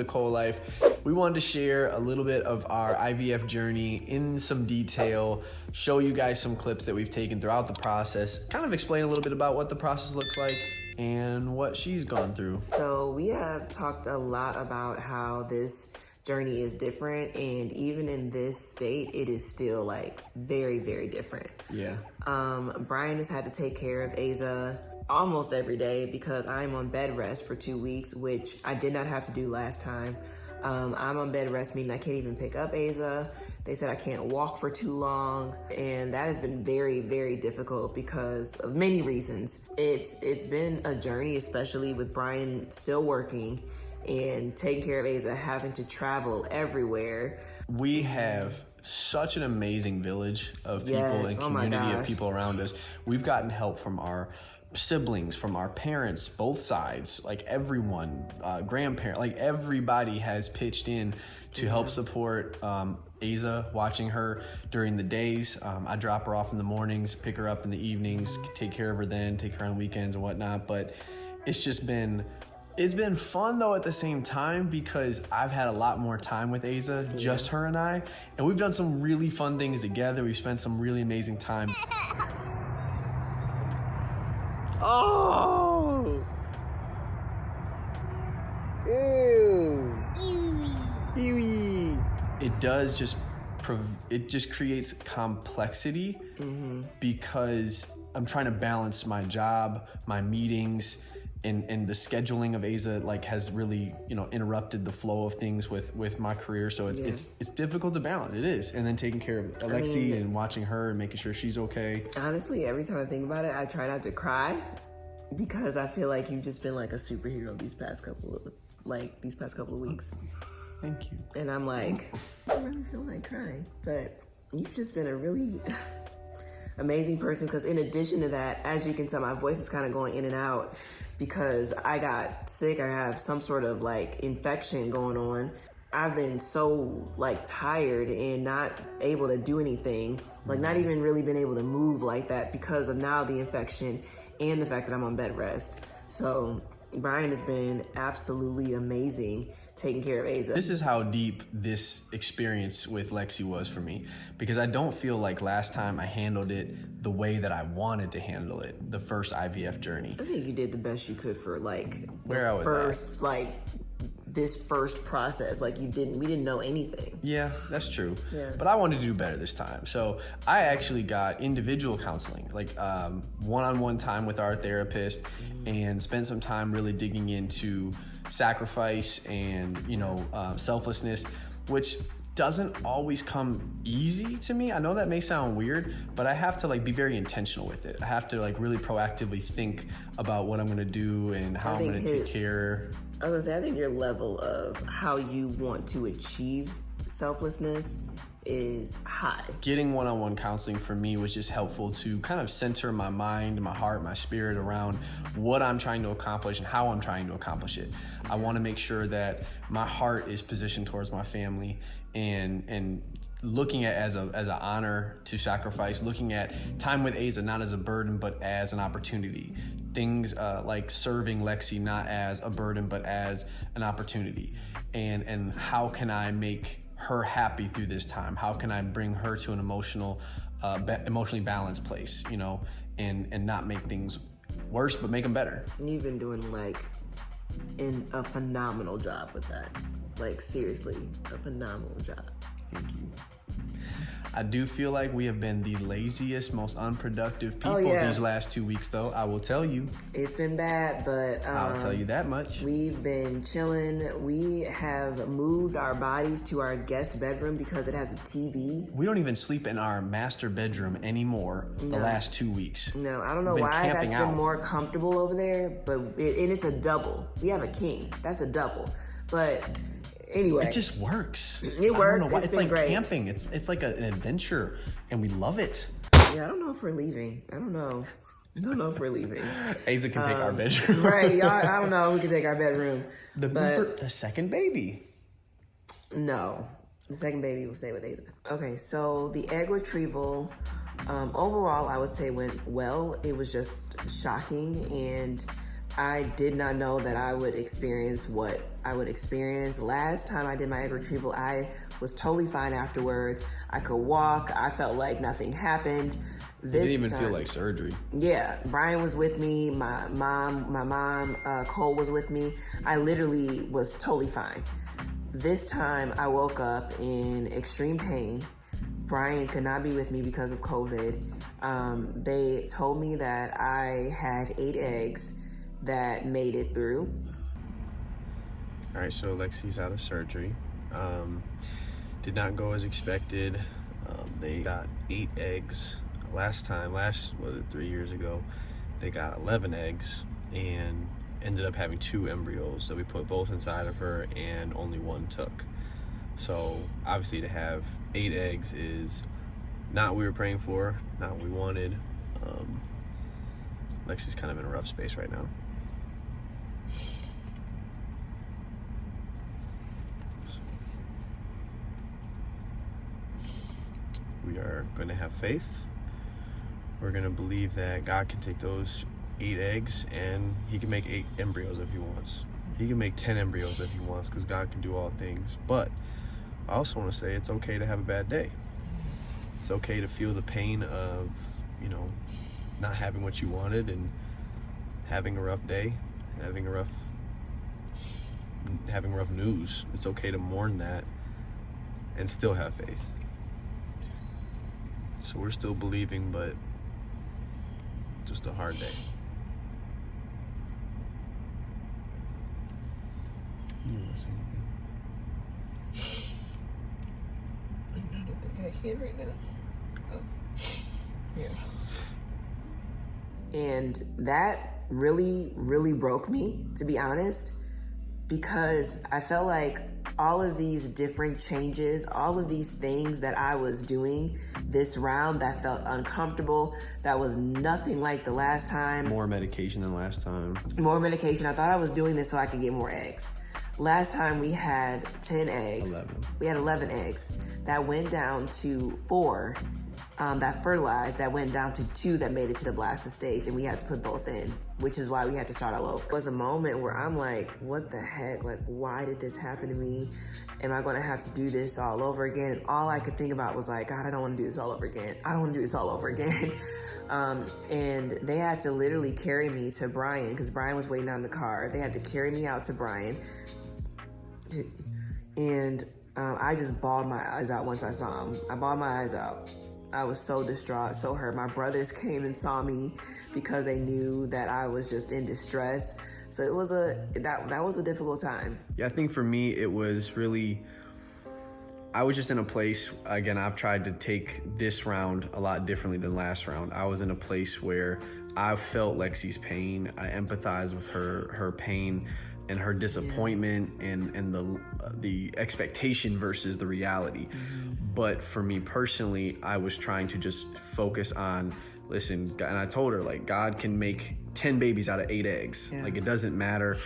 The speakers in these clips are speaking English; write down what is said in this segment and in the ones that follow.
the co-life. We wanted to share a little bit of our IVF journey in some detail, show you guys some clips that we've taken throughout the process, kind of explain a little bit about what the process looks like and what she's gone through. So we have talked a lot about how this journey is different, and even in this state, it is still like very, very different. Yeah. Brian has had to take care of Aza almost every day because I'm on bed rest for 2 weeks, which I did not have to do last time. I'm on bed rest, meaning I can't even pick up Aza. They said I can't walk for too long, and that has been very, very difficult because of many reasons. It's been a journey, especially with Brian still working and taking care of Aza, having to travel everywhere. We have such an amazing village of people and community of people around us. We've gotten help from our siblings, from our parents, both sides, like everyone, grandparent, like everybody has pitched in to help support Aza, watching her during the days. I drop her off in the mornings, pick her up in the evenings, take care of her then, take her on weekends and whatnot. But it's been fun though at the same time because I've had a lot more time with Aza, just her and I, and we've done some really fun things together. We've spent some really amazing time. Oh! Ew! Ew! It just creates complexity because I'm trying to balance my job, my meetings, and the scheduling of Aza like has really, interrupted the flow of things with my career. So it's difficult to balance. It is. And then taking care of Lexi and watching her and making sure she's okay. Honestly, every time I think about it, I try not to cry because I feel like you've just been like a superhero these past couple of weeks. Thank you. And I'm like, I really feel like crying, but you've just been a really amazing person because in addition to that, as you can tell, my voice is kind of going in and out because I got sick. I have some sort of like infection going on. I've been so like tired and not able to do anything, like not even really been able to move like that because of now the infection and the fact that I'm on bed rest. So Brian has been absolutely amazing taking care of Aza. This is how deep this experience with Lexi was for me, because I don't feel like last time I handled it the way that I wanted to handle it, the first IVF journey. I think you did the best you could for like this first process. Like we didn't know anything. Yeah, that's true. Yeah. But I wanted to do better this time. So I actually got individual counseling, like one-on-one time with our therapist, and spent some time really digging into sacrifice and, selflessness, which doesn't always come easy to me. I know that may sound weird, but I have to be very intentional with it. I have to really proactively think about what I'm going to do and how I'm going to take care. I was gonna say, I think your level of how you want to achieve selflessness is high. Getting one-on-one counseling for me was just helpful to kind of center my mind, my heart, my spirit around what I'm trying to accomplish and how I'm trying to accomplish it. I want to make sure that my heart is positioned towards my family and looking at as an honor to sacrifice, looking at time with Aza not as a burden but as an opportunity. Things like serving Lexi not as a burden but as an opportunity. And how can I make her happy through this time? How can I bring her to an emotionally balanced place, and not make things worse but make them better. You've been doing a phenomenal job with that. Seriously, a phenomenal job. Thank you. I do feel like we have been the laziest, most unproductive people these last 2 weeks, though. I will tell you. It's been bad, but I'll tell you that much. We've been chilling. We have moved our bodies to our guest bedroom because it has a TV. We don't even sleep in our master bedroom anymore the last 2 weeks. No, I don't know why that's been more comfortable over there, but and it's a double. We have a king. That's a double. But anyway, it just works. It works. It's like great. Camping. It's like an adventure, and we love it. Yeah, I don't know if we're leaving. I don't know if we're leaving. Aza can take our bedroom. Right, y'all, I don't know. We can take our bedroom. The second baby. No, the second baby will stay with Aza. Okay, so the egg retrieval, overall, I would say went well. It was just shocking, and I did not know that I would experience what I would experience. Last time I did my egg retrieval, I was totally fine afterwards. I could walk. I felt like nothing happened. It didn't even feel like surgery. Yeah, Brian was with me. My mom, Cole was with me. I literally was totally fine. This time I woke up in extreme pain. Brian could not be with me because of COVID. They told me that I had 8 eggs that made it through. All right, so Lexi's out of surgery. Did not go as expected. They got 8 eggs. Was it 3 years ago? They got 11 eggs and ended up having 2 embryos that we put both inside of her and only 1 took. So obviously to have 8 eggs is not what we were praying for, not what we wanted. Lexi's kind of in a rough space right now. We are going to have faith. We're going to believe that God can take those 8 eggs and he can make 8 embryos if he wants. He can make 10 embryos if he wants, because God can do all things. But I also want to say it's okay to have a bad day. It's okay to feel the pain of, not having what you wanted and having a rough day, having rough news. It's okay to mourn that and still have faith. So we're still believing, but just a hard day. You want to say anything? I don't think I can right now. Oh. Yeah. And that really, really broke me, to be honest, because I felt like all of these different changes, all of these things that I was doing this round that felt uncomfortable, that was nothing like the last time. More medication than last time. More medication. I thought I was doing this so I could get more eggs. Last time we had 10 eggs. 11. We had 11 eggs. That went down to 4 that fertilized, that went down to 2 that made it to the blasted stage, and we had to put both in, which is why we had to start all over. It was a moment where I'm like, what the heck? Like, why did this happen to me? Am I gonna have to do this all over again? And all I could think about was like, God, I don't wanna do this all over again. I don't wanna do this all over again. And they had to literally carry me to Brian, because Brian was waiting on the car. They had to carry me out to Brian. And I just bawled my eyes out once I saw him. I bawled my eyes out. I was so distraught, so hurt. My brothers came and saw me because they knew that I was just in distress. So it was that was a difficult time. Yeah, I think for me it was really, I was just in a place, again, I've tried to take this round a lot differently than last round. I was in a place where I felt Lexi's pain. I empathized with her pain and her disappointment and the expectation versus the reality. But for me personally, I was trying to just focus on, listen, and I told her, like, God can make 10 babies out of 8 eggs. Yeah. Like, it doesn't matter.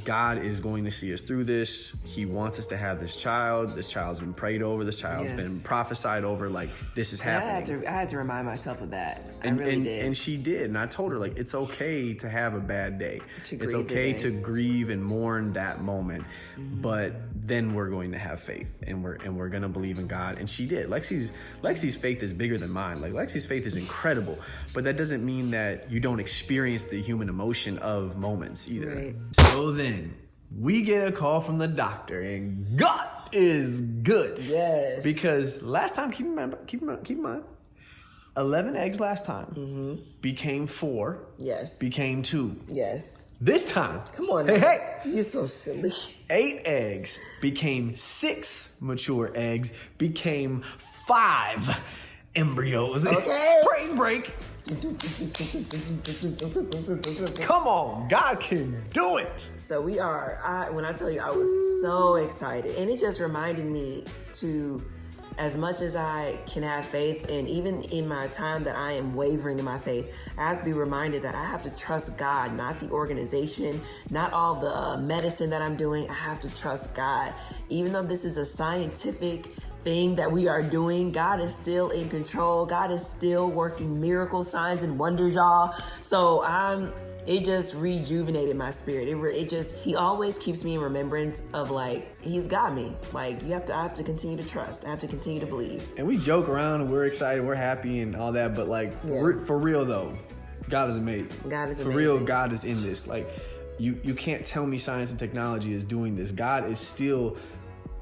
God is going to see us through this. He wants us to have this child. This child's been prayed over. This child's been prophesied over. Like, this is happening. I had to remind myself of that. I And really did. And she did. And I told her, like, it's okay to have a bad day. It's okay to grieve and mourn that moment. Mm-hmm. But then we're going to have faith, and we're going to believe in God. And she did. Lexi's faith is bigger than mine. Like, Lexi's faith is incredible. But that doesn't mean that you don't experience the human emotion of moments either. Right. So then we get a call from the doctor, and God is good. Yes. Because last time, keep in mind, 11 eggs last time became 4. Yes. Became 2. Yes. This time, come on. Hey. You're so silly. 8 eggs became 6 mature eggs, became 5 embryos. Okay. Praise break. Come on, God can do it. So we are, when I tell you, I was so excited. And it just reminded me to, as much as I can have faith, and even in my time that I am wavering in my faith, I have to be reminded that I have to trust God, not the organization, not all the medicine that I'm doing. I have to trust God. Even though this is a scientific thing that we are doing, God is still in control. God is still working miracles, signs, and wonders, y'all. So I'm it just rejuvenated my spirit. He always keeps me in remembrance of like, he's got me. Like, I have to continue to trust. I have to continue to believe. And we joke around and we're excited, we're happy and all that, but like for real though, God is amazing. God is amazing. For real, God is in this. Like, you can't tell me science and technology is doing this. God is still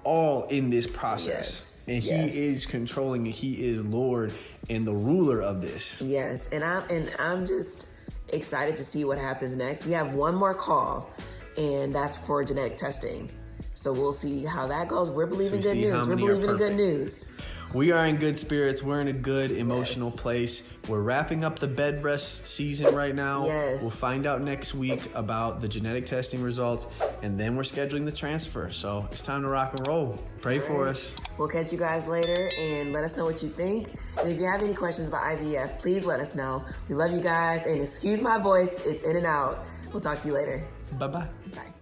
all in this process. Yes. And he is controlling it. He is Lord and the ruler of this. Yes. And I'm just excited to see what happens next. We have one more call, and that's for genetic testing. So we'll see how that goes. We're believing good news. We're believing in good news. We are in good spirits. We're in a good emotional place. We're wrapping up the Bedrest season right now. Yes. We'll find out next week about the genetic testing results, and then we're scheduling the transfer. So it's time to rock and roll. Pray for us. We'll catch you guys later, and let us know what you think. And if you have any questions about IVF, please let us know. We love you guys, and excuse my voice. It's in and out. We'll talk to you later. Bye-bye. Bye.